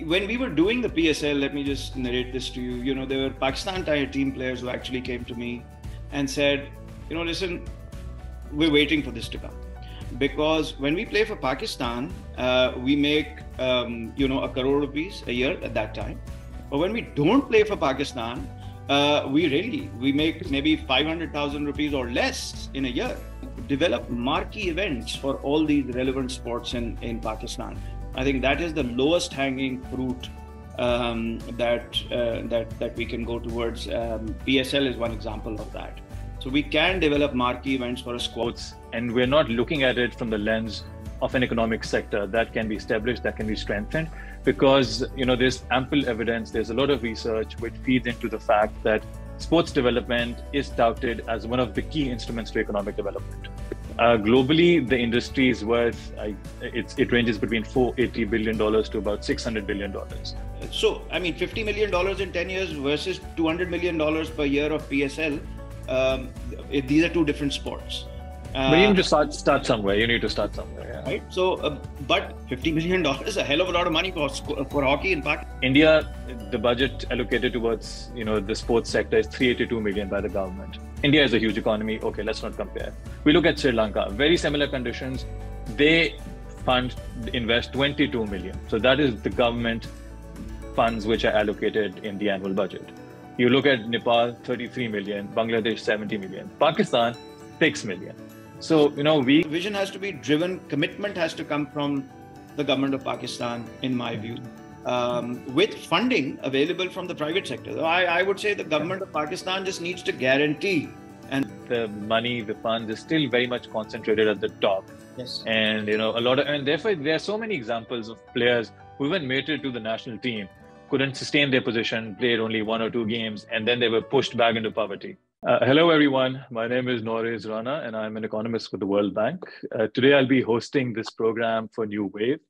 when we were doing the PSL, let me just narrate this to you. You know, there were Pakistan team players who actually came to me and said, you know, listen, we're waiting for this to come. Because when we play for Pakistan, we make, you know, 1 crore rupees a year at that time. But when we don't play for Pakistan, we make maybe 500,000 rupees or less in a year. Develop marquee events for all these relevant sports in Pakistan. I think that is the lowest hanging fruit that we can go towards. PSL is one example of that. So we can develop marquee events for a squad. And we're not looking at it from the lens of an economic sector that can be established, that can be strengthened, because, you know, there's ample evidence, there's a lot of research which feeds into the fact that sports development is touted as one of the key instruments to economic development. Globally, the industry is worth, it ranges between $480 billion to about $600 billion. So, I mean, $50 million in 10 years versus $200 million per year of PSL. These are two different sports. But you need to start somewhere. You need to start somewhere. Yeah. Right. So, but $50 million is a hell of a lot of money for hockey in Pakistan. India, the budget allocated towards, you know, the sports sector is 382 million by the government. India is a huge economy. Okay, let's not compare. We look at Sri Lanka, very similar conditions. They invest 22 million. So that is the government funds which are allocated in the annual budget. You look at Nepal, 33 million, Bangladesh, 70 million, Pakistan, 6 million. So, you know, vision has to be driven, commitment has to come from the government of Pakistan, in my view, with funding available from the private sector. I would say the government of Pakistan just needs to guarantee. And the money, the funds is still very much concentrated at the top. Yes. And, you know, and therefore there are so many examples of players who even made it to the national team, couldn't sustain their position, played only 1 or 2 games, and then they were pushed back into poverty. Hello, everyone. My name is Nauraiz Rana, and I'm an economist with the World Bank. Today, I'll be hosting this program for New Wave.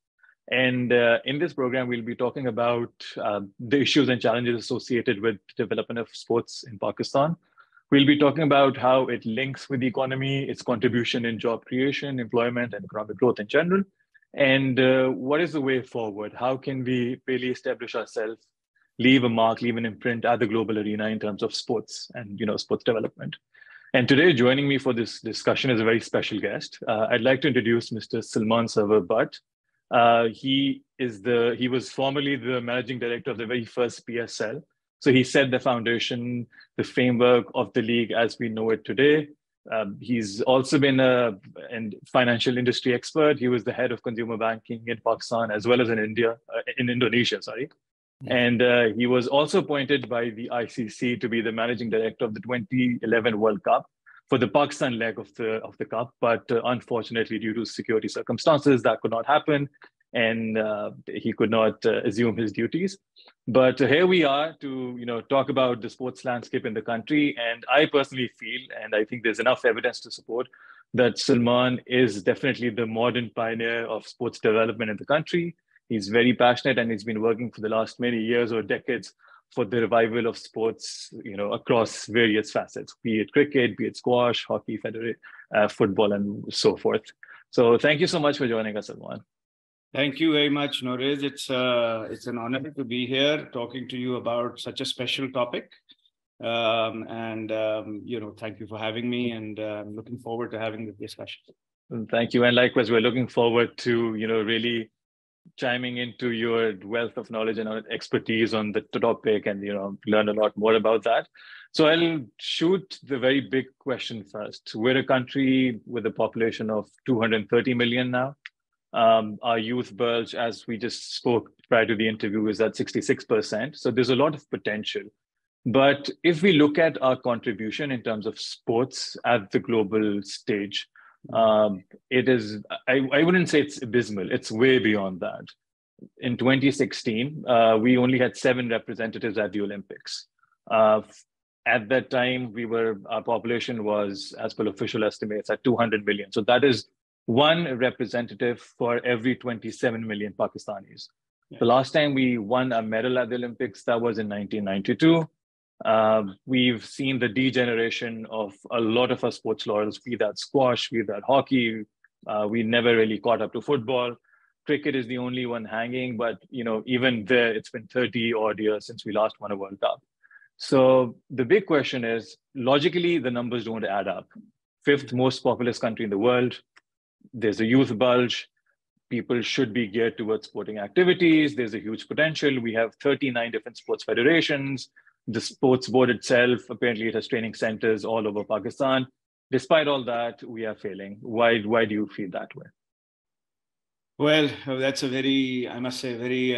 And in this program, we'll be talking about the issues and challenges associated with development of sports in Pakistan. We'll be talking about how it links with the economy, its contribution in job creation, employment, and economic growth in general. And what is the way forward? How can we really establish ourselves, leave a mark, leave an imprint at the global arena in terms of sports and, you know, sports development? And today, joining me for this discussion is a very special guest. I'd like to introduce Mr. Salman Sarwar Butt. He was formerly the managing director of the very first PSL. So he set the foundation, the framework of the league as we know it today. He's also been a financial industry expert. He was the head of consumer banking in Pakistan as well as in Indonesia. And he was also appointed by the ICC to be the managing director of the 2011 World Cup for the Pakistan leg of the cup. But unfortunately, due to security circumstances, that could not happen, and he could not assume his duties. But here we are to, you know, talk about the sports landscape in the country. And I personally feel, and I think there's enough evidence to support, that Salman is definitely the modern pioneer of sports development in the country. He's very passionate, and he's been working for the last many years or decades for the revival of sports, you know, across various facets, be it cricket, be it squash, hockey, football, and so forth. So thank you so much for joining us, Salman. Thank you very much, Nauraiz. It's an honor to be here talking to you about such a special topic. You know, thank you for having me, and I'm looking forward to having this discussion. Thank you. And likewise, we're looking forward to, you know, really chiming into your wealth of knowledge and expertise on the topic, and, you know, learn a lot more about that. So I'll shoot the very big question first. We're a country with a population of 230 million now. Our youth bulge, as we just spoke prior to the interview, is at 66%. So there's a lot of potential. But if we look at our contribution in terms of sports at the global stage, it is, I wouldn't say it's abysmal. It's way beyond that. In 2016, we only had 7 representatives at the Olympics. At that time, our population was, as per official estimates, at 200 million. So that is 1 representative for every 27 million Pakistanis. Yeah. The last time we won a medal at the Olympics, that was in 1992. We've seen the degeneration of a lot of our sports laurels, be that squash, be that hockey. We never really caught up to football. cricket is the only one hanging, but even there, it's been 30 odd years since we last won a World Cup. So the big question is, logically, the numbers don't add up. Fifth most populous country in the world. There's a youth bulge. People should be geared towards sporting activities. There's a huge potential. We have 39 different sports federations. The sports board itself, apparently it has training centers all over Pakistan. Despite all that, we are failing. Why do you feel that way? Well, that's a very, I must say, very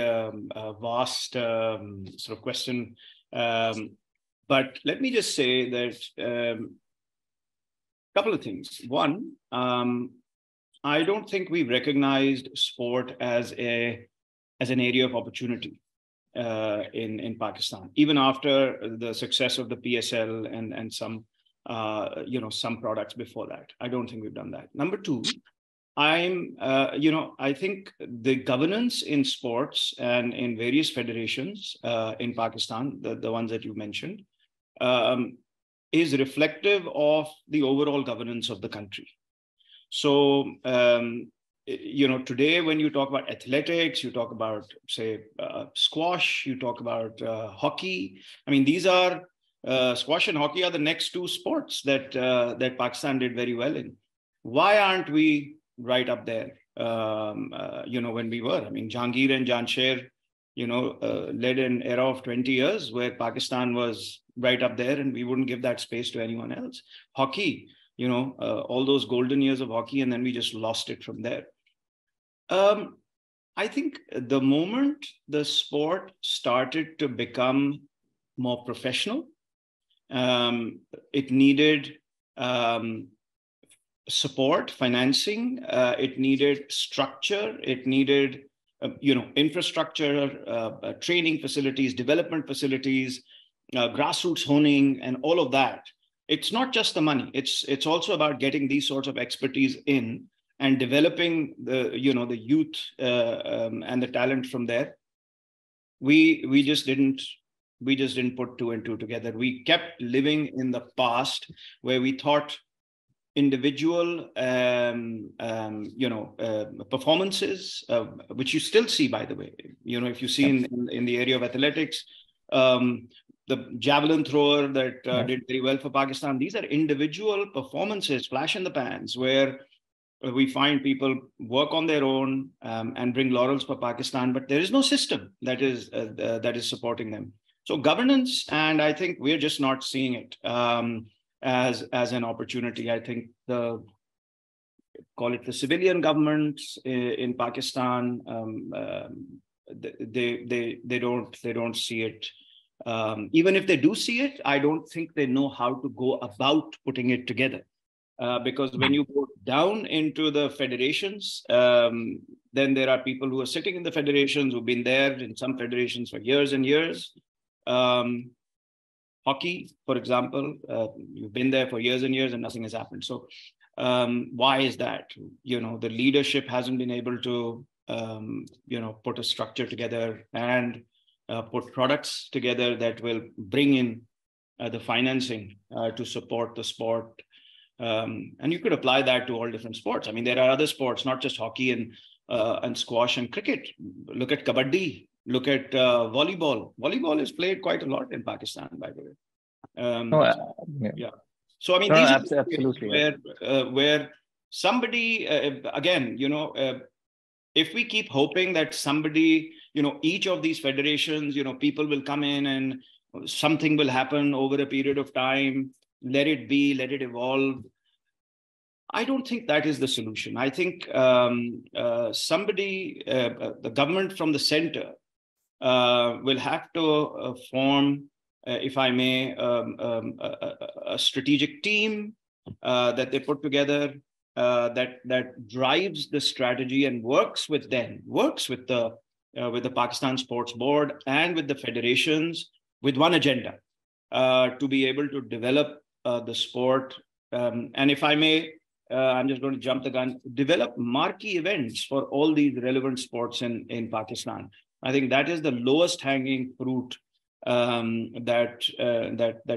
vast sort of question. But let me just say that a couple of things. One, I don't think we've recognized sport as an area of opportunity in Pakistan, even after the success of the PSL and some some products before that. I don't think we've done that. Number two, I think the governance in sports and in various federations in Pakistan, the ones that you mentioned, is reflective of the overall governance of the country. So, today when you talk about athletics, you talk about, say, squash, you talk about hockey. I mean, these are, squash and hockey are the next two sports that Pakistan did very well in. Why aren't we right up there, when we were? I mean, Jahangir and Jansher, led an era of 20 years where Pakistan was right up there and we wouldn't give that space to anyone else. Hockey, all those golden years of hockey, and then we just lost it from there. I think the moment the sport started to become more professional, it needed support, financing, it needed structure, it needed infrastructure, training facilities, development facilities, grassroots honing, and all of that. It's not just the money. It's also about getting these sorts of expertise in and developing the youth and the talent from there. We just didn't put two and two together. We kept living in the past where we thought individual performances, which you still see, by the way. If you see in the area of athletics, the javelin thrower that did very well for Pakistan, these are individual performances, flash in the pans, where we find people work on their own and bring laurels for Pakistan, but there is no system that is supporting them. So governance, and I think we're just not seeing it as an opportunity. I think call it the civilian governments in Pakistan, they don't see it. Even if they do see it, I don't think they know how to go about putting it together. Because when you go down into the federations, then there are people who are sitting in the federations who've been there in some federations for years and years. Hockey, for example, you've been there for years and years and nothing has happened. So why is that? The leadership hasn't been able to, put a structure together and put products together that will bring in the financing to support the sport. And you could apply that to all different sports. I mean, there are other sports, not just hockey and squash and cricket. Look at kabaddi. Look at volleyball. Volleyball is played quite a lot in Pakistan, by the way. Yeah. So I mean, these are absolutely where somebody again, if we keep hoping that somebody, each of these federations, people will come in and something will happen over a period of time. Let it be, let it evolve. I don't think that is the solution. I think the government from the center will have to form, if I may, a strategic team that they put together that drives the strategy and works with the Pakistan Sports Board and with the federations with one agenda to be able to develop the sport. And if I may, I'm just going to jump the gun, develop marquee events for all these relevant sports in Pakistan. I think that is the lowest hanging fruit that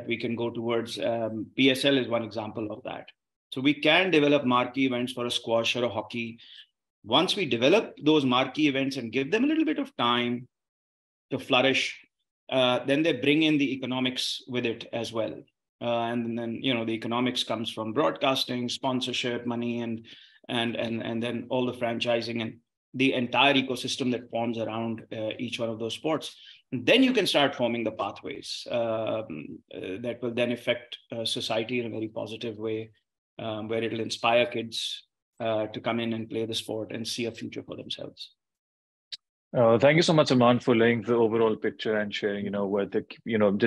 we can go towards. PSL is one example of that. So we can develop marquee events for a squash or a hockey. Once we develop those marquee events and give them a little bit of time to flourish, then they bring in the economics with it as well. And then, the economics comes from broadcasting, sponsorship, money, and then all the franchising and the entire ecosystem that forms around each one of those sports. And then you can start forming the pathways that will then affect society in a very positive way, where it'll inspire kids to come in and play the sport and see a future for themselves. Thank you so much, Salman, for laying the overall picture and sharing, what the,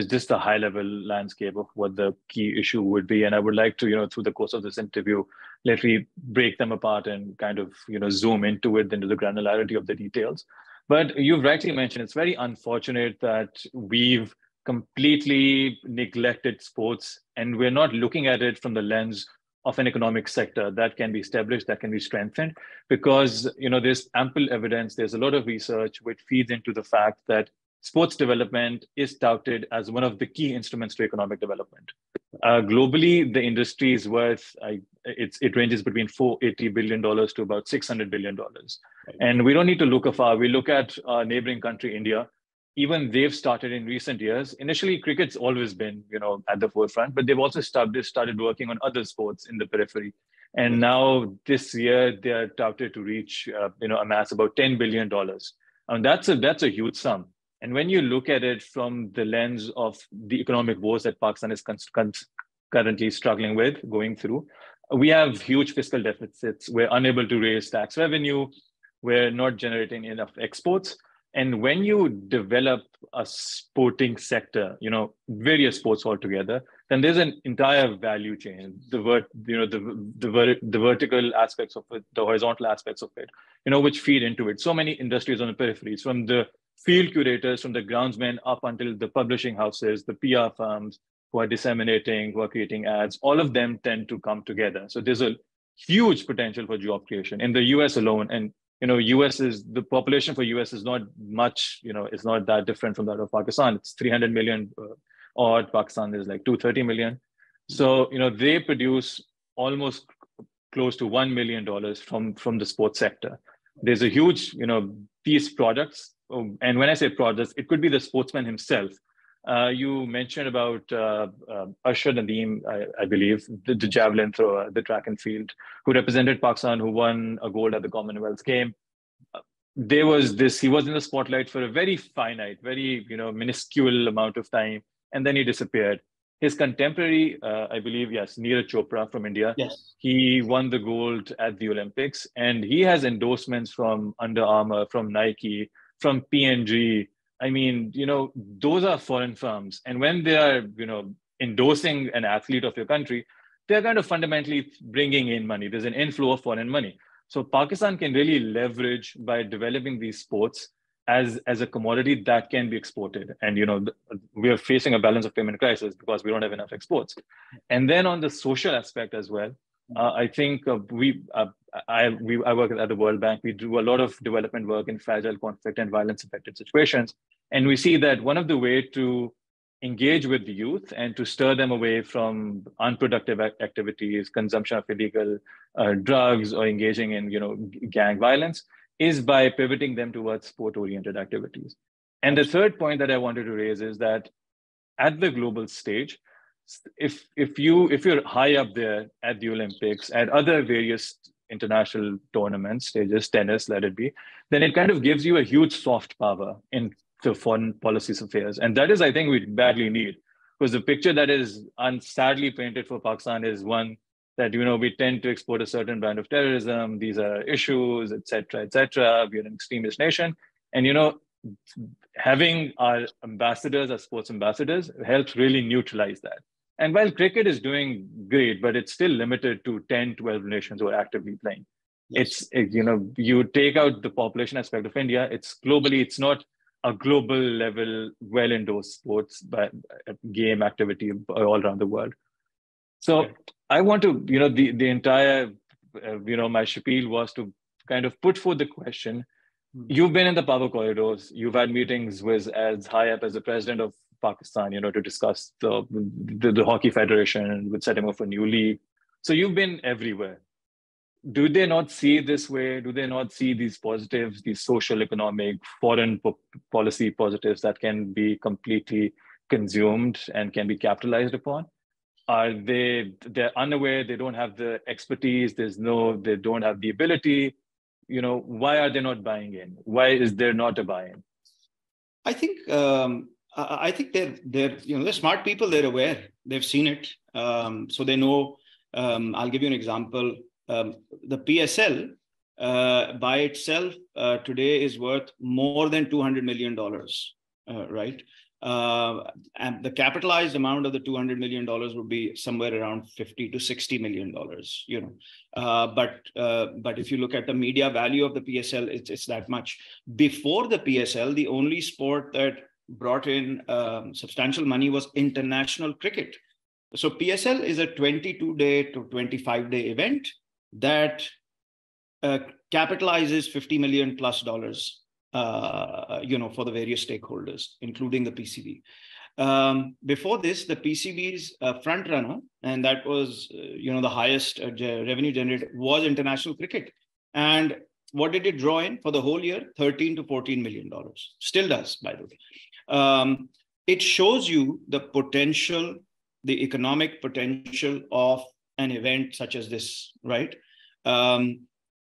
just the high level landscape of what the key issue would be. And I would like to, through the course of this interview, let me break them apart and kind of, zoom into the granularity of the details. But you've rightly mentioned, it's very unfortunate that we've completely neglected sports and we're not looking at it from the lens of an economic sector that can be established, that can be strengthened, because there's ample evidence, there's a lot of research which feeds into the fact that sports development is touted as one of the key instruments to economic development. Globally, the industry is worth, it ranges between $480 billion to about $600 billion. And we don't need to look afar. We look at our neighboring country, India. Even they've started in recent years. Initially, cricket's always been, at the forefront, but they've also started working on other sports in the periphery. And now this year, they are touted to reach, amass about $10 billion. And that's a huge sum. And when you look at it from the lens of the economic woes that Pakistan is currently struggling with, going through, we have huge fiscal deficits. We're unable to raise tax revenue. We're not generating enough exports. And when you develop a sporting sector, various sports altogether, then there's an entire value chain, the vertical aspects of it, the horizontal aspects of it, which feed into it. So many industries on the peripheries, from the field curators, from the groundsmen up until the publishing houses, the PR firms who are disseminating, who are creating ads, all of them tend to come together. So there's a huge potential for job creation in the US alone. And the population for US is not much, it's not that different from that of Pakistan. It's 300 million odd. Pakistan is like 230 million. So, they produce almost close to $1 million from the sports sector. There's a huge, these products. And when I say products, it could be the sportsman himself. You mentioned about Arshad Nadeem, I believe, the javelin thrower, the track and field, who represented Pakistan, who won a gold at the Commonwealth Games. He was in the spotlight for a very finite, very minuscule amount of time, and then he disappeared. His contemporary, I believe, yes, Neeraj Chopra from India, yes, he won the gold at the Olympics, and he has endorsements from Under Armour, from Nike, from P&G. I mean, those are foreign firms. And when they are, endorsing an athlete of your country, they're kind of fundamentally bringing in money. There's an inflow of foreign money. So Pakistan can really leverage by developing these sports as a commodity that can be exported. And, we are facing a balance of payment crisis because we don't have enough exports. And then on the social aspect as well, I think I work at the World Bank. We do a lot of development work in fragile, conflict, and violence-affected situations. And we see that one of the ways to engage with the youth and to stir them away from unproductive activities, consumption of illegal drugs, or engaging in gang violence, is by pivoting them towards sport-oriented activities. And the third point that I wanted to raise is that at the global stage, if you're high up there at the Olympics, at other various international tournaments, stages, tennis, let it be, then it kind of gives you a huge soft power in the foreign policy affairs. And that is, I think, we badly need, because the picture that is sadly painted for Pakistan is one that, we tend to export a certain brand of terrorism. These are issues, et cetera, we're an extremist nation. And, having our ambassadors, our sports ambassadors, helps really neutralize that. And while cricket is doing great, but it's still limited to 10, 12 nations who are actively playing. Yes. You take out the population aspect of India, it's globally, it's not a global level, well-endorsed sports game activity all around the world. So okay. I want to, the entire, my spiel was to kind of put forth the question. You've been in the power corridors. You've had meetings with as high up as the president of Pakistan, to discuss the hockey federation with setting up a new league. So you've been everywhere. do they not see it this way? Do they not see these positives, these social, economic, foreign policy positives that can be completely consumed and can be capitalized upon? Are they're unaware, they don't have the expertise, they don't have the ability? Why are they not buying in? Why is there not a buy-in? I think they're smart people. They're aware. They've seen it, so they know. I'll give you an example. The PSL by itself today is worth more than $200 million, right? And the capitalized amount of the $200 million would be somewhere around $50 to $60 million, but if you look at the media value of the PSL, it's that much. Before the PSL, the only sport that brought in substantial money was international cricket. So PSL is a 22-day to 25-day event that capitalizes $50 million plus dollars, for the various stakeholders, including the PCB. Before this, the PCB's front runner, and that was, the highest revenue generated, was international cricket. And what did it draw in for the whole year? $13 to $14 million. Still does, by the way. It shows you the potential, the economic potential of an event such as this, right?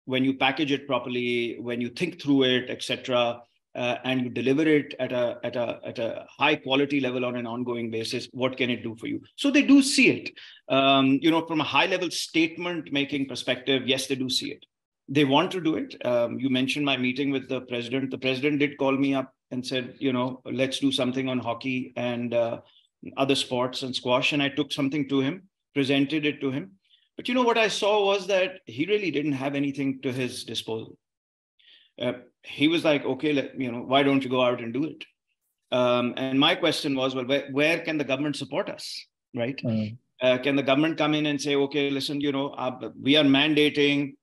When you package it properly, when you think through it, etc., and you deliver it at a high quality level on an ongoing basis, what can it do for you? So they do see it. From a high level statement making perspective, yes, they do see it. They want to do it. You mentioned my meeting with the president. The president did call me up and said, let's do something on hockey and other sports and squash. And I took something to him, presented it to him. But what I saw was that he really didn't have anything to his disposal. He was like, okay, why don't you go out and do it? And my question was, well, where can the government support us, right? Can the government come in and say, okay, listen, we are mandating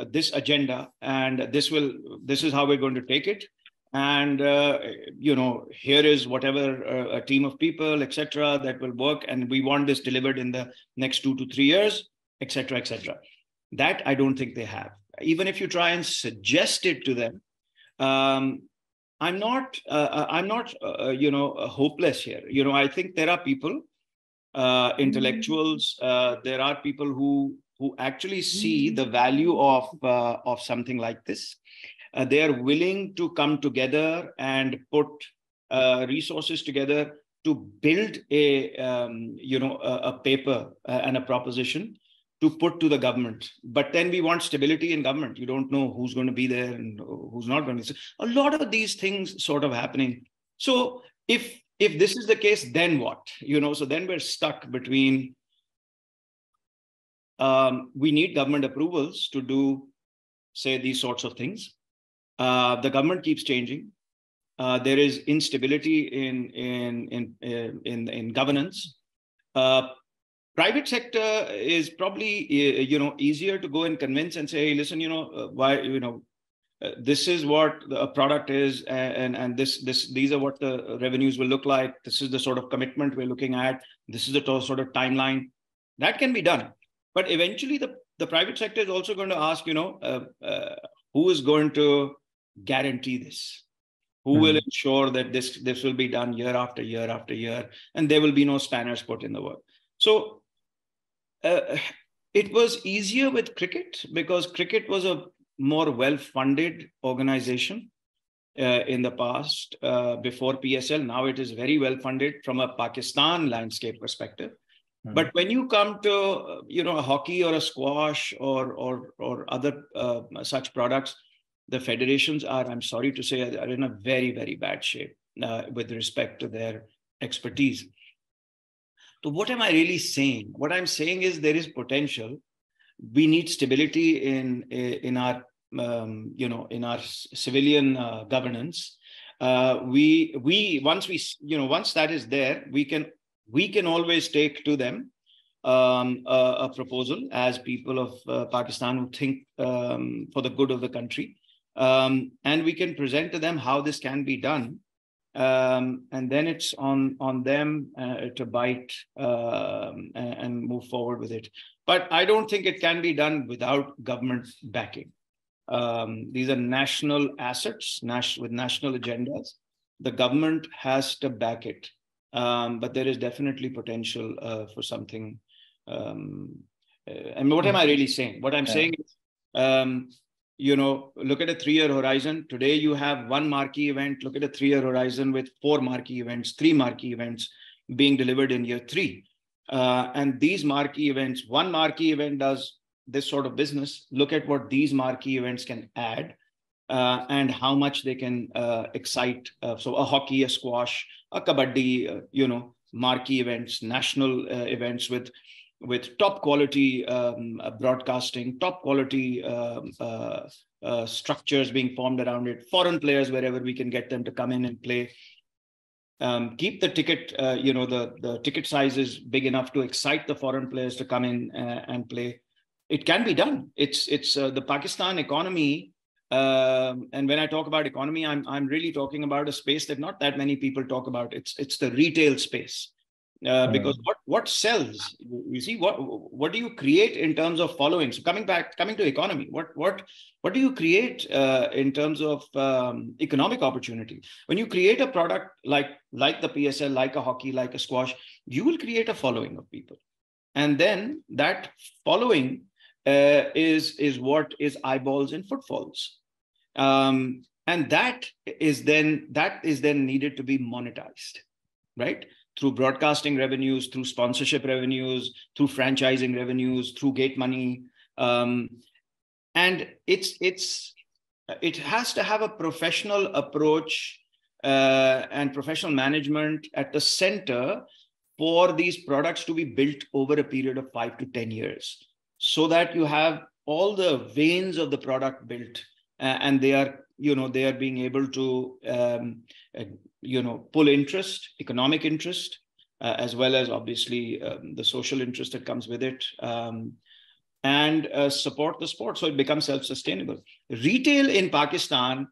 this agenda, and this is how we're going to take it. And, here is whatever a team of people, etc., that will work. And we want this delivered in the next 2 to 3 years, etc., etc. That I don't think they have. Even if you try and suggest it to them, I'm not hopeless here. I think there are people, intellectuals, there are people who actually see the value of something like this. They are willing to come together and put resources together to build a paper and a proposition to put to the government. But then we want stability in government. You don't know who's going to be there and who's not going to be. A lot of these things sort of happening. So if this is the case, then what? So then we're stuck between we need government approvals to do, say, these sorts of things. The government keeps changing. There is instability in governance. Private sector is probably easier to go and convince and say, hey, listen, why this is what the product is, and these are what the revenues will look like. This is the sort of commitment we're looking at. This is the sort of timeline that can be done. But eventually, the private sector is also going to ask, who is going to guarantee this? Who will ensure that this will be done year after year after year, and there will be no spanners put in the work? So it was easier with cricket because cricket was a more well-funded organization in the past before PSL. Now it is very well-funded from a Pakistan landscape perspective. But when you come to a hockey or a squash or other such products, the federations are, I'm sorry to say, are in a very, very bad shape with respect to their expertise. So what am I really saying? What I'm saying is there is potential. We need stability in our civilian governance. Once that is there, we can always take to them a proposal as people of Pakistan who think for the good of the country. And we can present to them how this can be done and then it's on them to bite and move forward with it. But I don't think it can be done without government backing. These are national assets, with national agendas. The government has to back it. But there is definitely potential for something. And what am I really saying? What I'm saying is, look at a 3-year horizon. Today, you have one marquee event. Look at a 3-year horizon with 4 marquee events, 3 marquee events being delivered in year 3. And these marquee events, one marquee event does this sort of business. Look at what these marquee events can add and how much they can excite. So a hockey, a squash, a kabaddi, marquee events, national events with top quality broadcasting, top quality structures being formed around it, foreign players wherever we can get them to come in and play. Keep the ticket, the ticket sizes big enough to excite the foreign players to come in and play. It can be done. It's the Pakistan economy. And when I talk about economy, I'm really talking about a space that not that many people talk about. It's the retail space. Because what sells? You see, what do you create in terms of following? So coming to economy, what do you create in terms of economic opportunity? When you create a product like the PSL, like a hockey, like a squash, you will create a following of people, and then that following is what is eyeballs and footfalls, and that is then needed to be monetized, right? Through broadcasting revenues, through sponsorship revenues, through franchising revenues, through gate money. And it has to have a professional approach and professional management at the center for these products to be built over a period of 5 to 10 years, so that you have all the veins of the product built and they are being able to pull interest, economic interest, as well as obviously the social interest that comes with it, and support the sport so it becomes self-sustainable. Retail in Pakistan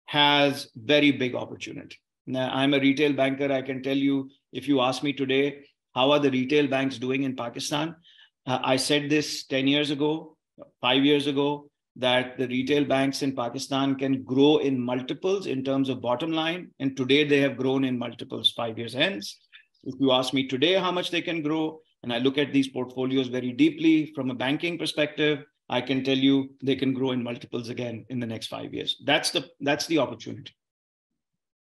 has very big opportunity. Now, I'm a retail banker. I can tell you, if you ask me today, how are the retail banks doing in Pakistan? I said this 10 years ago, 5 years ago, that the retail banks in Pakistan can grow in multiples in terms of bottom line. And today they have grown in multiples 5 years hence. If you ask me today how much they can grow, and I look at these portfolios very deeply from a banking perspective, I can tell you they can grow in multiples again in the next 5 years. That's the opportunity.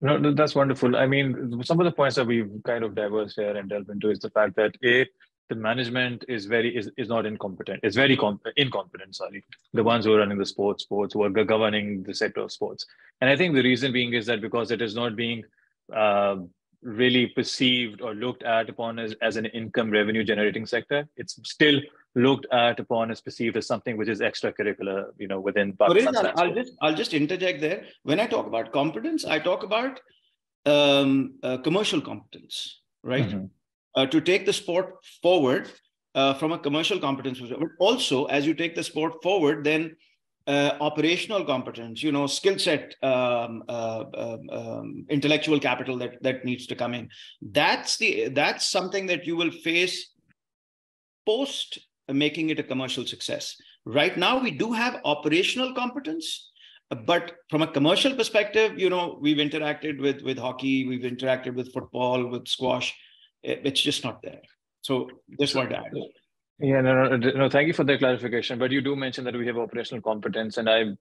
No, that's wonderful. I mean, some of the points that we've kind of diverged here and delved into is the fact that the management is not incompetent. It's very incompetent, sorry. The ones who are running the sports, who are governing the sector of sports. And I think the reason being is that because it is not being really perceived or looked at upon as an income revenue generating sector. It's still looked at upon as perceived as something which is extracurricular, within Pakistan. I'll just interject there. When I talk about competence, I talk about commercial competence, right? Mm-hmm. To take the sport forward from a commercial competence perspective. But also, as you take the sport forward, then operational competence, skill set, intellectual capital that needs to come in. That's something that you will face post making it a commercial success. Right now, we do have operational competence, but from a commercial perspective, we've interacted with hockey, we've interacted with football, with squash. It's just not there. So this one to add. Yeah, no. Thank you for the clarification. But you do mention that we have operational competence, and I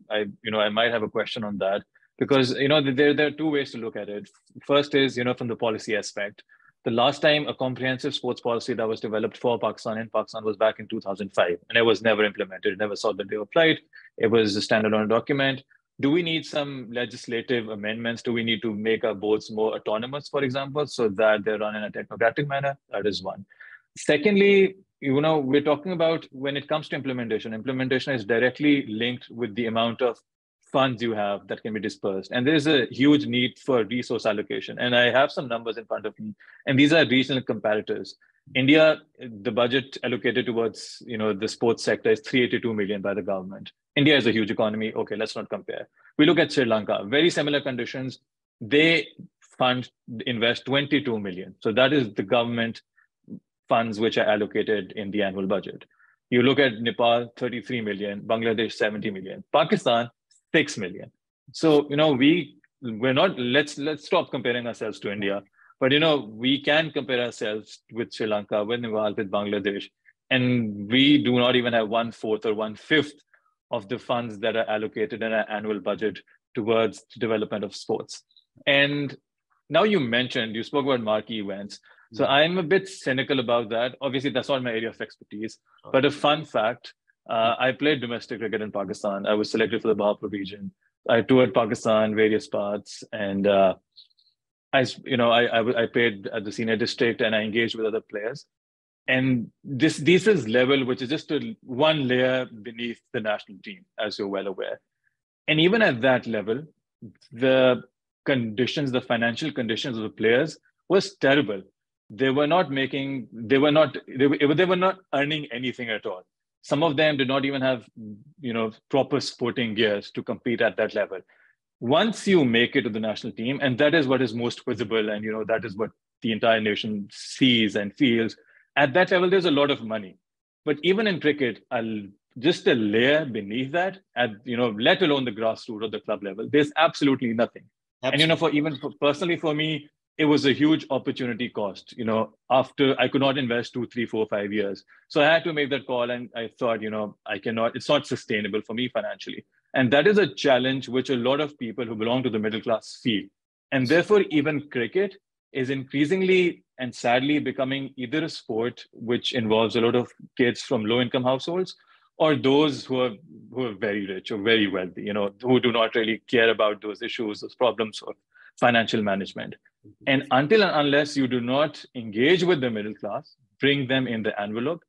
might have a question on that because there are two ways to look at it. First is from the policy aspect. The last time a comprehensive sports policy that was developed for Pakistan in Pakistan was back in 2005, and it was never implemented. It never saw the day of light. It was a standalone document. Do we need some legislative amendments? Do we need to make our boards more autonomous, for example, so that they run in a technocratic manner? That is one. Secondly, we're talking about when it comes to implementation is directly linked with the amount of funds you have that can be dispersed. And there's a huge need for resource allocation. And I have some numbers in front of me, and these are regional comparators. India, the budget allocated towards the sports sector is 382 million by the government. India is a huge economy. Okay, let's not compare. We look at Sri Lanka, very similar conditions. They fund invest 22 million. So that is the government funds which are allocated in the annual budget. You look at Nepal, 33 million, Bangladesh, 70 million, Pakistan, 6 million. So, we're not, let's stop comparing ourselves to India. But, we can compare ourselves with Sri Lanka, with Nepal, with Bangladesh, and we do not even have 1/4 or 1/5 of the funds that are allocated in our annual budget towards the development of sports. And now you spoke about marquee events. So I'm a bit cynical about that. Obviously, that's not my area of expertise. But a fun fact, I played domestic cricket in Pakistan. I was selected for the Bahapur region. I toured Pakistan, various parts, and I played at the senior district, and I engaged with other players. And this is level, which is just one layer beneath the national team, as you're well aware. And even at that level, the financial conditions of the players was terrible. They were not earning anything at all. Some of them did not even have, proper sporting gears to compete at that level. Once you make it to the national team, and that is what is most visible, and that is what the entire nation sees and feels, at that level, there's a lot of money. But even in cricket, just a layer beneath that, let alone the grassroots or the club level, there's absolutely nothing. Absolutely. And personally for me, it was a huge opportunity cost. After I could not invest 2, 3, 4, 5 years. So I had to make that call, and I thought, it's not sustainable for me financially. And that is a challenge which a lot of people who belong to the middle class feel. And therefore, even cricket is increasingly and sadly becoming either a sport which involves a lot of kids from low-income households, or those who are very rich or very wealthy, who do not really care about those issues, those problems of financial management. And until and unless you do not engage with the middle class, bring them in the envelope,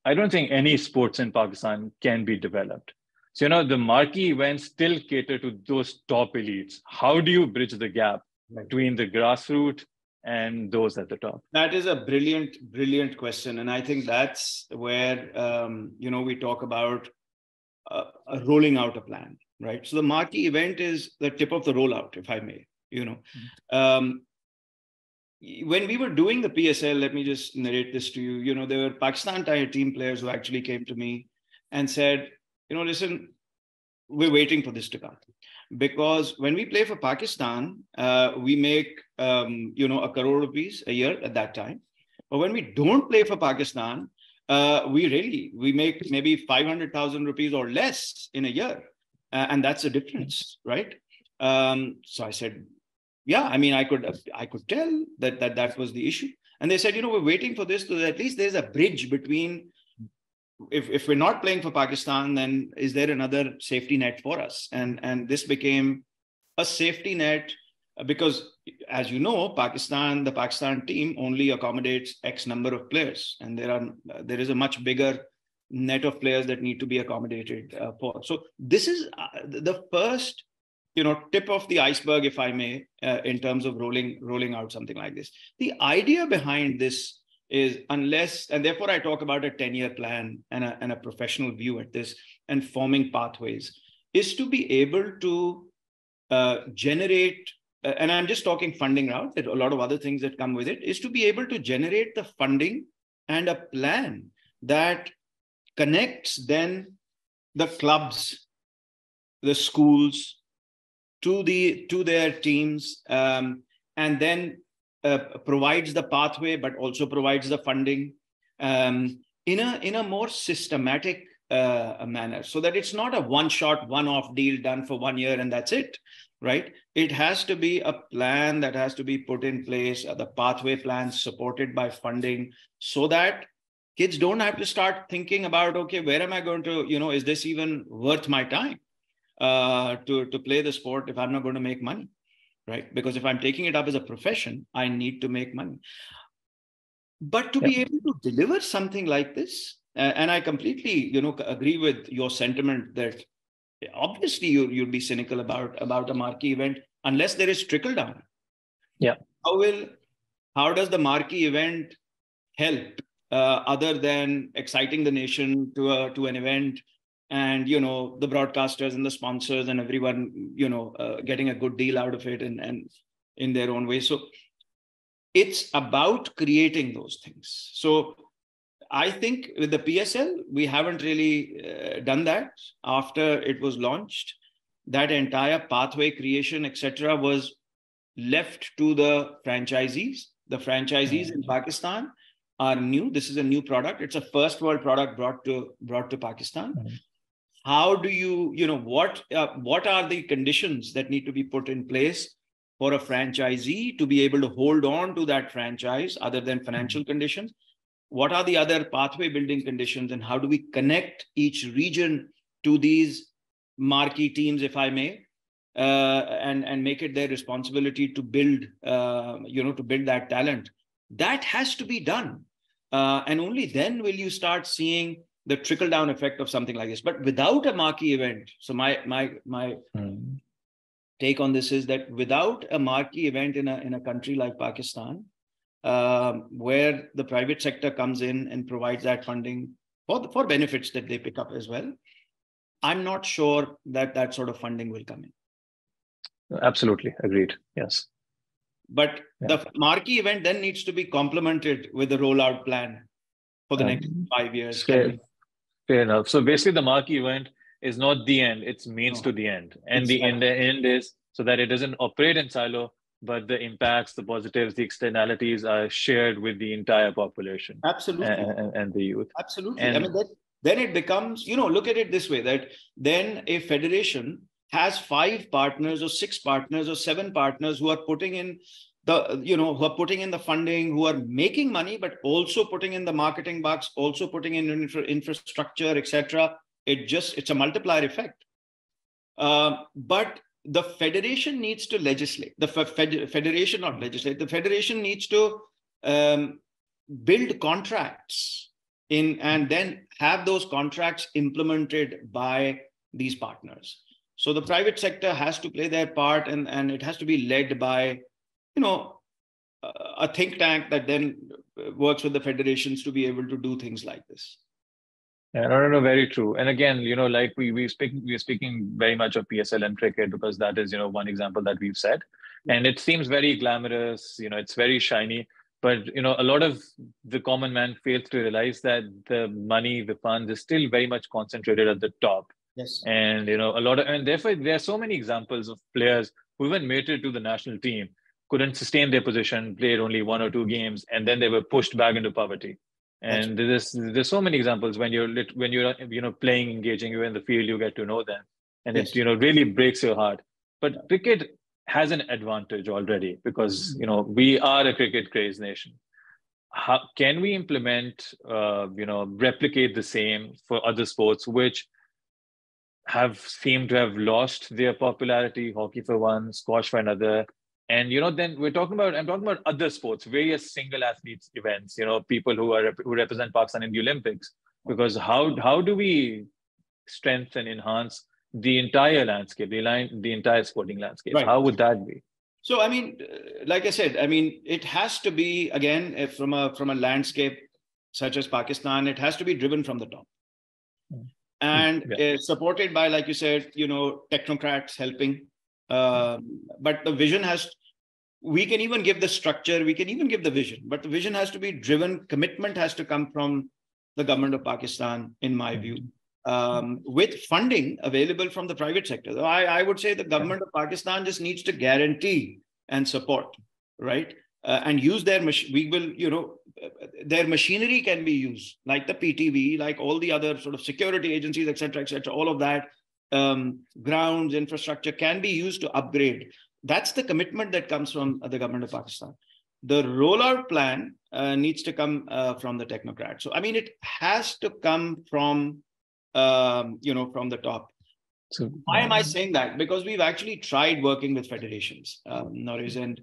I don't think any sports in Pakistan can be developed. So, the marquee events still cater to those top elites. How do you bridge the gap between the grassroots and those at the top? That is a brilliant, brilliant question. And I think that's where, we talk about rolling out a plan, right? So the marquee event is the tip of the rollout, if I may, when we were doing the PSL, let me just narrate this to you, there were Pakistan team players who actually came to me and said, listen, we're waiting for this to come. Because when we play for Pakistan, we make, 1 crore rupees a year at that time. But when we don't play for Pakistan, we make maybe 500,000 rupees or less in a year. And that's the difference, right? So I said, yeah, I could tell that was the issue. And they said, we're waiting for this, so that at least there's a bridge between, if we're not playing for Pakistan, then is there another safety net for us? And this became a safety net because, as you know, the Pakistan team only accommodates X number of players. And there is a much bigger net of players that need to be accommodated for. So this is the first tip of the iceberg, if I may, in terms of rolling out something like this. The idea behind this is and therefore I talk about a 10-year plan and a professional view at this and forming pathways, is to be able to generate, and I'm just talking funding route, there are a lot of other things that come with it, is to be able to generate the funding and a plan that connects then the clubs, the schools, to their teams, and then provides the pathway, but also provides the funding in a more systematic manner, so that it's not a one-shot, one-off deal done for 1 year and that's it, right? It has to be a plan that has to be put in place, the pathway plans supported by funding, so that kids don't have to start thinking about, okay, where am I going to, is this even worth my time? To play the sport if I'm not going to make money, right? Because if I'm taking it up as a profession, I need to make money. But to be able to deliver something like this, and I completely, agree with your sentiment that obviously you'll be cynical about a marquee event unless there is trickle down. Yeah. How does the marquee event help other than exciting the nation to an event? And, the broadcasters and the sponsors and everyone, getting a good deal out of it and in their own way. So it's about creating those things. So I think with the PSL, we haven't really done that. After it was launched, that entire pathway creation, etc., was left to the franchisees. The franchisees in Pakistan are new. This is a new product. It's a first world product brought to Pakistan. How do you, what are the conditions that need to be put in place for a franchisee to be able to hold on to that franchise other than financial conditions? What are the other pathway building conditions, and how do we connect each region to these marquee teams, if I may, and make it their responsibility to build, to build that talent? That has to be done. And only then will you start seeing the trickle down effect of something like this. But without a marquee event, so my take on this is that without a marquee event in a country like Pakistan, where the private sector comes in and provides that funding for benefits that they pick up as well, I'm not sure that sort of funding will come in. Absolutely. Agreed. Yes. But the marquee event then needs to be complemented with a rollout plan for the next 5 years. Fair enough. So basically the marquee event is not the end, it's means to the end. And Exactly. the end is so that it doesn't operate in silo, but the impacts, the positives, the externalities are shared with the entire population. Absolutely. And the youth. Absolutely. And, I mean, then it becomes, look at it this way, that then a federation has 5 partners or 6 partners or 7 partners who are putting in the funding, who are making money, but also putting in the marketing bucks, also putting in infrastructure, etc. It's a multiplier effect. But the federation needs to legislate. The federation, not legislate. The federation needs to build contracts and then have those contracts implemented by these partners. So the private sector has to play their part, and it has to be led by, a think tank that then works with the federations to be able to do things like this. Yeah, no, very true. And again, like we're speaking very much of PSL and cricket because that is, one example that we've said. And it seems very glamorous, it's very shiny. But, a lot of the common man fails to realize that the money, the funds is still very much concentrated at the top. Yes. And, and therefore there are so many examples of players who even made it to the national team, couldn't sustain their position, played only 1 or 2 games, and then they were pushed back into poverty. And there's so many examples when you're playing, engaging, you're in the field, you get to know them, and it really breaks your heart. But cricket has an advantage already because we are a cricket crazed nation. How can we implement, replicate the same for other sports which have seemed to have lost their popularity? Hockey for one, squash for another. And, then I'm talking about other sports, various single athletes events, people who represent Pakistan in the Olympics, because how do we strengthen, enhance the entire landscape, the entire sporting landscape? Right. How would that be? So, I mean, like I said, it has to be, again, from a landscape such as Pakistan, it has to be driven from the top. And supported by, like you said, technocrats helping. But the vision we can even give the structure, we can even give the vision, but the vision has to be driven. Commitment has to come from the government of Pakistan, in my view, with funding available from the private sector. So I would say the government of Pakistan just needs to guarantee and support, right? And use their their machinery can be used, like the PTV, like all the other sort of security agencies, et cetera, all of that. Grounds, infrastructure can be used to upgrade. That's the commitment that comes from the government of Pakistan. The rollout plan needs to come from the technocrats. So, it has to come from, from the top. So, why am I saying that? Because we've actually tried working with federations, Nauraiz, and,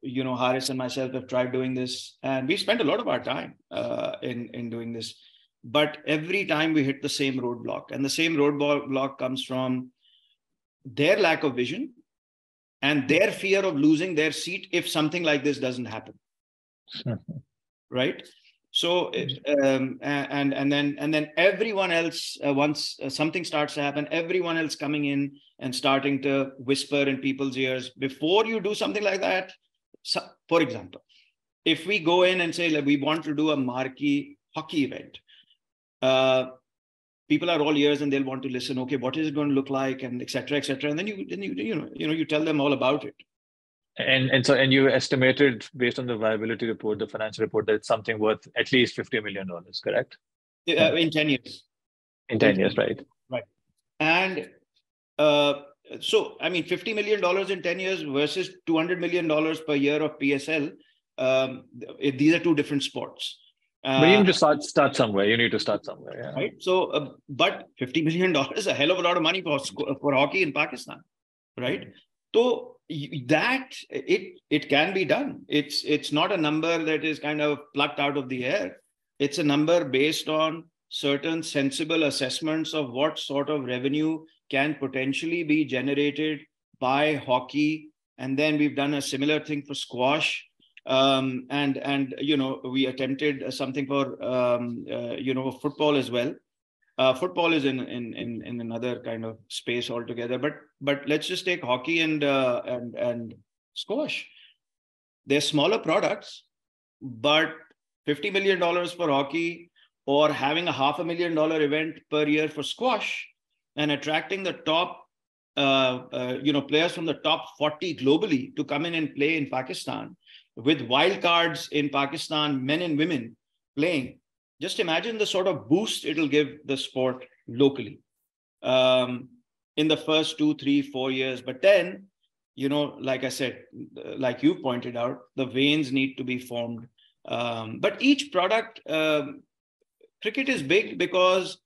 Haris and myself have tried doing this, and we spent a lot of our time in doing this. But every time we hit the same roadblock, and the same roadblock comes from their lack of vision and their fear of losing their seat if something like this doesn't happen. Right? So, and then everyone else, once something starts to happen, everyone else coming in and starting to whisper in people's ears before you do something like that. So, for example, if we go in and say, like, we want to do a marquee hockey event, people are all ears and they'll want to listen. Okay, what is it going to look like, and et cetera, et cetera. And then you tell them all about it. And you estimated, based on the viability report, the financial report, that it's something worth at least $50 million, correct? In 10 years. In 10 years, right? Right. And so, I mean, $50 million in 10 years versus $200 million per year of PSL. These are two different sports. But you need to start somewhere. You need to start somewhere. Yeah. Right. So, but $50 million is a hell of a lot of money for hockey in Pakistan. Right. So that it can be done. It's not a number that is kind of plucked out of the air. It's a number based on certain sensible assessments of what sort of revenue can potentially be generated by hockey. And then we've done a similar thing for squash. And we attempted something for football as well. Football is in another kind of space altogether. But let's just take hockey and squash. They're smaller products, but $50 million for hockey, or having a $500,000 event per year for squash, and attracting the top players from the top 40 globally to come in and play in Pakistan, with wild cards in Pakistan, men and women playing. Just imagine the sort of boost it'll give the sport locally in the first 2, 3, 4 years. But then, like I said, like you pointed out, the veins need to be formed. But each product, cricket is big because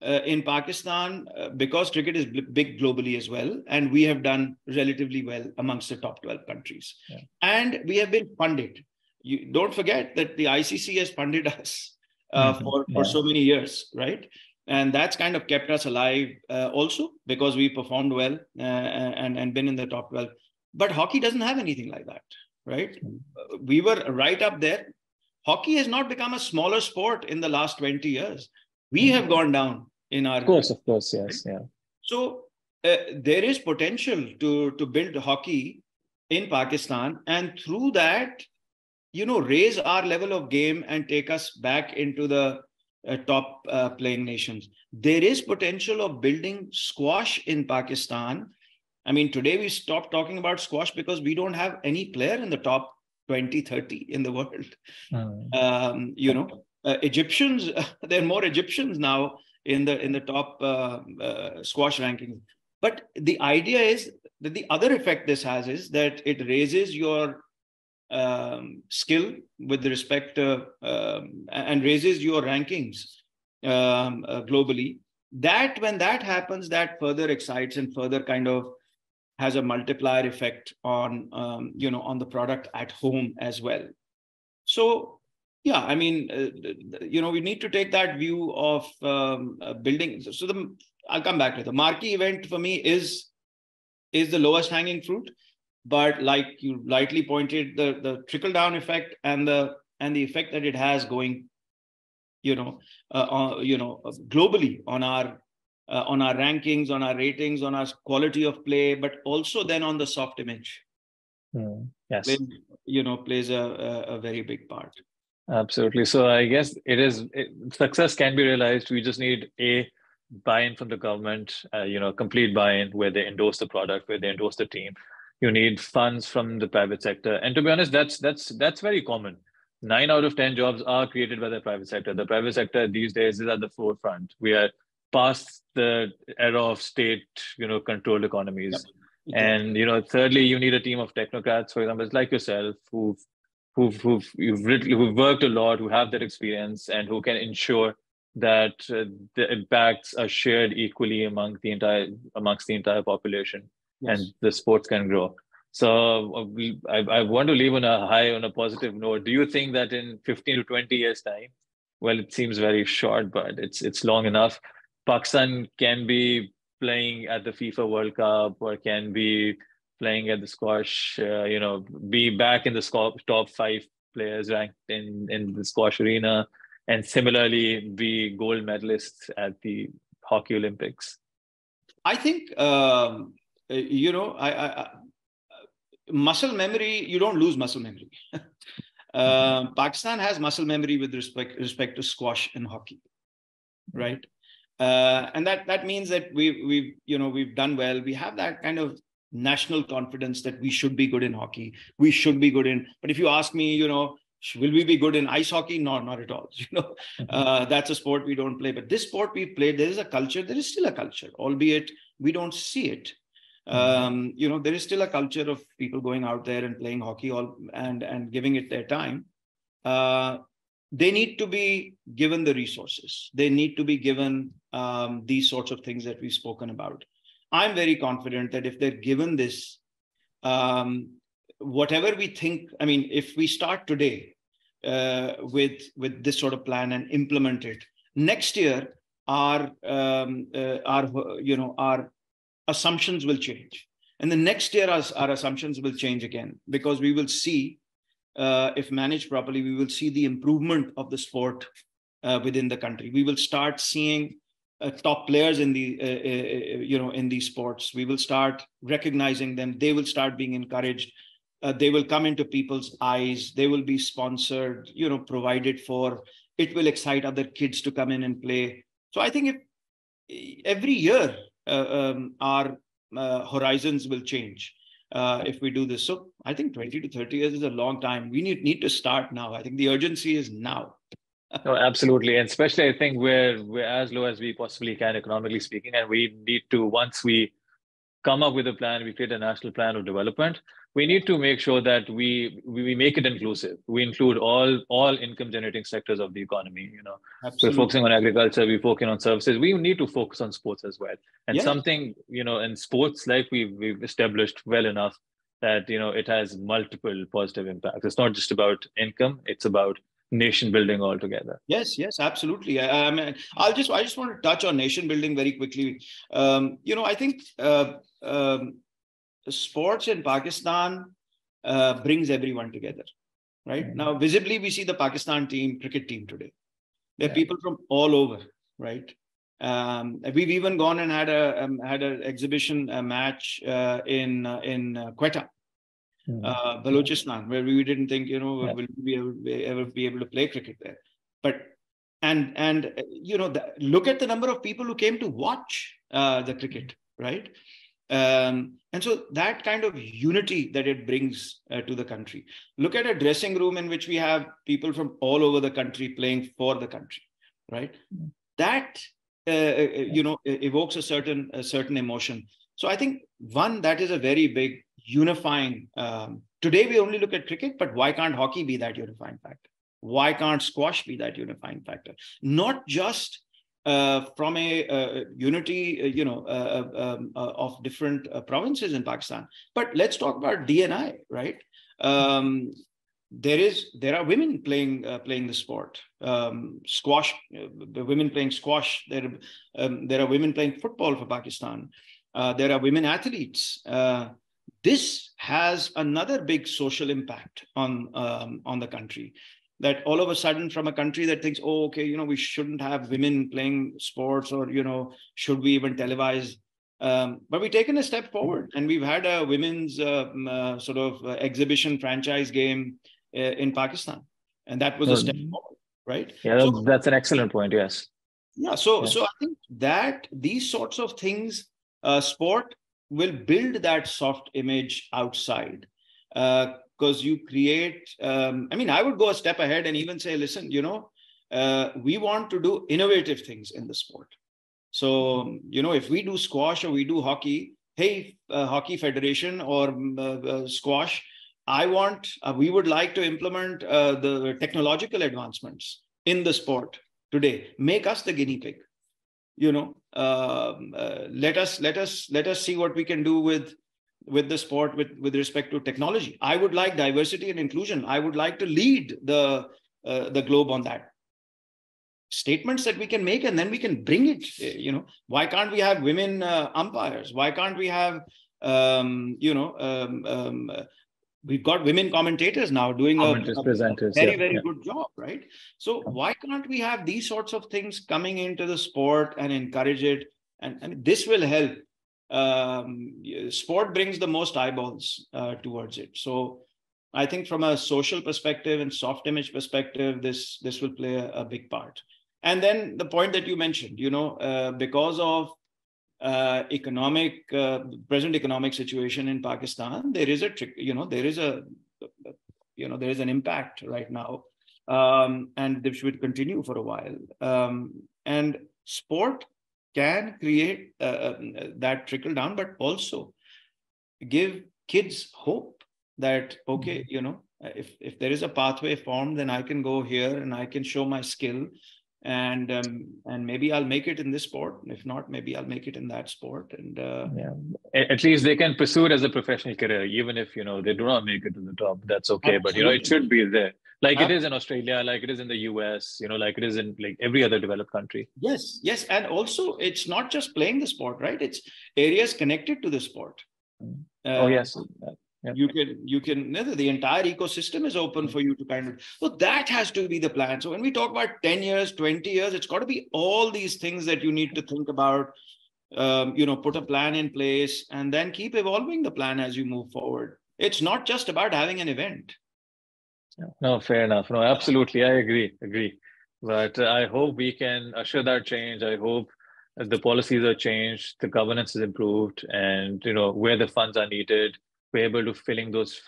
in Pakistan, because cricket is big globally as well, and we have done relatively well amongst the top 12 countries. Yeah. And we have been funded. You don't forget that the ICC has funded us for so many years, right? And that's kind of kept us alive also, because we performed well and been in the top 12. But hockey doesn't have anything like that, right? We were right up there. Hockey has not become a smaller sport in the last 20 years. We have gone down in our... Of course, yes, right? Yeah. So there is potential to build hockey in Pakistan, and through that, raise our level of game and take us back into the top playing nations. There is potential of building squash in Pakistan. I mean, today we stopped talking about squash because we don't have any player in the top 20, 30 in the world. Egyptians, there are more Egyptians now in the top squash rankings. But the idea is that the other effect this has is that it raises your skill with respect to and raises your rankings globally. That when that happens, that further excites and further kind of has a multiplier effect on on the product at home as well. So yeah, I mean, we need to take that view of building. So I'll come back to the marquee event for me is the lowest hanging fruit. But like you rightly pointed, the trickle down effect and the effect that it has going, globally on our rankings, on our ratings, on our quality of play, but also then on the soft image. Yes, plays a very big part. Absolutely. So I guess success can be realized. We just need a buy-in from the government, complete buy-in where they endorse the product, where they endorse the team. You need funds from the private sector. And to be honest, that's very common. 9 out of 10 jobs are created by the private sector. The private sector these days is at the forefront. We are past the era of state, controlled economies. Yep. And, thirdly, you need a team of technocrats, for example, like yourself, who've worked a lot, who have that experience, and who can ensure that the impacts are shared equally amongst the entire population. Yes. And the sports can grow. So I want to leave on a positive note. Do you think that in 15 to 20 years' time, well, it seems very short, but it's long enough, Pakistan can be playing at the FIFA World Cup, or can be playing at the squash, be back in the top 5 players ranked in the squash arena, and similarly be gold medalists at the hockey Olympics? I think, muscle memory, you don't lose muscle memory. Pakistan has muscle memory with respect to squash and hockey, right? And that means that we've done well. We have that kind of national confidence that we should be good in hockey. We should be good in. But if you ask me, will we be good in ice hockey? No, not at all. That's a sport we don't play. But this sport we play, there is a culture. There is still a culture, albeit we don't see it. There is still a culture of people going out there and playing hockey and giving it their time. They need to be given the resources. They need to be given these sorts of things that we've spoken about. I'm very confident that if they're given this, whatever we think, if we start today with this sort of plan and implement it, next year our assumptions will change. And the next year our assumptions will change again, because we will see, if managed properly, we will see the improvement of the sport within the country. We will start seeing top players in in these sports. We will start recognizing them. They will start being encouraged. They will come into people's eyes. They will be sponsored, provided for. It will excite other kids to come in and play. So I think if every year our horizons will change if we do this. So I think 20 to 30 years is a long time. We need to start now. I think the urgency is now. No, absolutely. And especially, I think we're as low as we possibly can, economically speaking. And we need to, once we come up with a plan, we create a national plan of development, we need to make sure that we make it inclusive. We include all income generating sectors of the economy. We're focusing on agriculture, we're focusing on services. We need to focus on sports as well. And something, in sports, like we've established well enough that, it has multiple positive impacts. It's not just about income, it's about nation building altogether. Yes, absolutely. I just want to touch on nation building very quickly. I think sports in Pakistan brings everyone together, right? Mm-hmm. Now, visibly, we see the Pakistan cricket team today. There are people from all over, right? We've even gone and had an exhibition match in Quetta. Balochistan, where we didn't think, will we ever be able to play cricket there. But look at the number of people who came to watch the cricket, right? And so that kind of unity that it brings to the country. Look at a dressing room in which we have people from all over the country playing for the country, right? That evokes a certain emotion. So I think that is a very big unifying. Today we only look at cricket, but why can't hockey be that unifying factor? Why can't squash be that unifying factor? Not just from a unity, of different provinces in Pakistan, but let's talk about D&I, right? There are women playing the sport. Squash, the women playing squash. There are women playing football for Pakistan. There are women athletes. This has another big social impact on the country. That all of a sudden, from a country that thinks, we shouldn't have women playing sports, or should we even televise? But we've taken a step forward, and we've had a women's exhibition franchise game in Pakistan, and that was a step forward, right? Yeah, that's an excellent point. Yes. Yeah. So I think that these sorts of things, sport will build that soft image outside, because you create. I would go a step ahead and even say, listen, we want to do innovative things in the sport. So if we do squash or we do hockey, hey, Hockey Federation or squash, we would like to implement the technological advancements in the sport today. Make us the guinea pig. Let us see what we can do with the sport with respect to technology. I would like diversity and inclusion. I would like to lead the globe on that. Statements that we can make, and then we can bring it. Why can't we have women umpires? Why can't we have we've got women commentators now doing presenters, very good job, right? So why can't we have these sorts of things coming into the sport and encourage it? And this will help. Sport brings the most eyeballs towards it. So I think from a social perspective and soft image perspective, this will play a big part. And then the point that you mentioned, because of present economic situation in Pakistan, there is an impact right now, and this should continue for a while. And sport can create that trickle down, but also give kids hope that, okay, if there is a pathway formed, then I can go here and I can show my skill, and maybe I'll make it in this sport. If not, maybe I'll make it in that sport. And at least they can pursue it as a professional career, even if they do not make it to the top. That's okay. Absolutely. But it should be there, like it is in Australia, like it is in the US, like it is in like every other developed country. Yes, and also it's not just playing the sport, right? It's areas connected to the sport. Yes. Yep. You can the entire ecosystem is open for you to kind of, so that has to be the plan. So when we talk about 10 years, 20 years, it's got to be all these things that you need to think about, put a plan in place and then keep evolving the plan as you move forward. It's not just about having an event. No, fair enough. No, absolutely. I agree. But I hope we can usher that change. I hope the policies are changed, the governance is improved, and, where the funds are needed, we're able to fill in those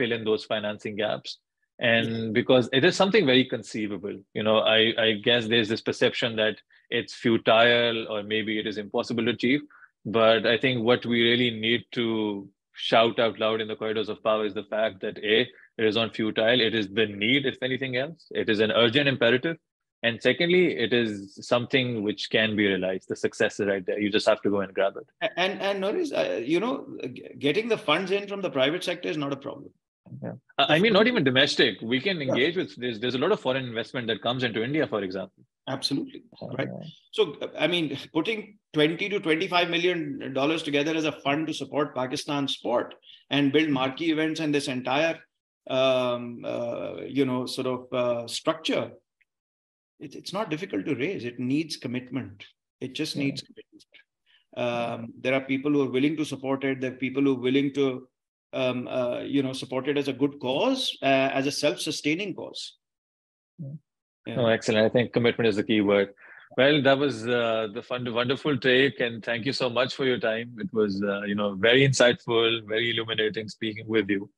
financing gaps. And because it is something very conceivable, I guess there's this perception that it's futile or maybe it is impossible to achieve. But I think what we really need to shout out loud in the corridors of power is the fact that it is not futile. It is the need, if anything else. It is an urgent imperative. And secondly, it is something which can be realized. The success is right there. You just have to go and grab it. And Nauraiz, getting the funds in from the private sector is not a problem. Yeah. I mean, not even domestic. We can engage with this. There's a lot of foreign investment that comes into India, for example. Absolutely. Right. So, I mean, putting $20 to $25 million together as a fund to support Pakistan sport and build marquee events and this entire, structure, it's not difficult to raise. It needs commitment. It just needs commitment. There are people who are willing to support it. There are people who are willing to, support it as a good cause, as a self-sustaining cause. Yeah. Oh, excellent. I think commitment is the key word. Well, that was the wonderful take, and thank you so much for your time. It was, very insightful, very illuminating speaking with you.